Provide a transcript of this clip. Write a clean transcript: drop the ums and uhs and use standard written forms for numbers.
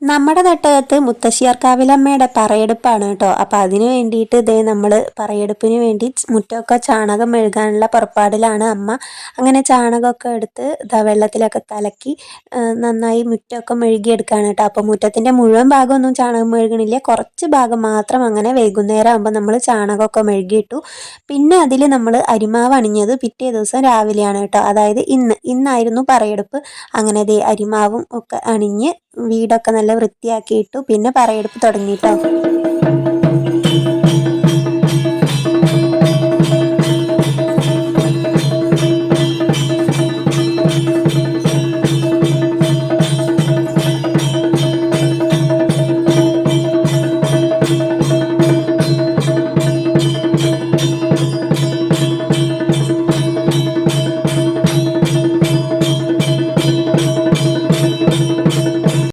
നമ്മുടെ തട്ടകത്ത് മുത്തശ്ശിയാർക്കാവിലമ്മയുടെ പറയെടുപ്പാണ് കേട്ടോ. അപ്പം അതിന് വേണ്ടിയിട്ട് നമ്മൾ പറയെടുപ്പിന് വേണ്ടി മുറ്റമൊക്കെ ചാണകം മെഴുകാനുള്ള പുറപ്പാടിലാണ് അമ്മ. അങ്ങനെ ചാണകമൊക്കെ എടുത്ത് വെള്ളത്തിലൊക്കെ കലക്കി നന്നായി മുറ്റമൊക്കെ മെഴുകിയെടുക്കുകയാണ് കേട്ടോ. അപ്പം മുറ്റത്തിൻ്റെ മുഴുവൻ ഭാഗമൊന്നും ചാണകം മെഴുകണില്ല, കുറച്ച് ഭാഗം മാത്രം. അങ്ങനെ വൈകുന്നേരം ആകുമ്പോൾ നമ്മൾ ചാണകമൊക്കെ മെഴുകിയിട്ടു. പിന്നെ അതിൽ നമ്മൾ അരിമാവ് അണിഞ്ഞത് പിറ്റേ ദിവസം രാവിലെയാണ് കേട്ടോ. അതായത് ഇന്നായിരുന്നു പറയെടുപ്പ്. അങ്ങനെ അരിമാവും ഒക്കെ അണിഞ്ഞ് വീടൊക്കെ നല്ല വൃത്തിയാക്കിയിട്ടു. പിന്നെ പറയെടുപ്പ് തുടങ്ങിയിട്ടോ.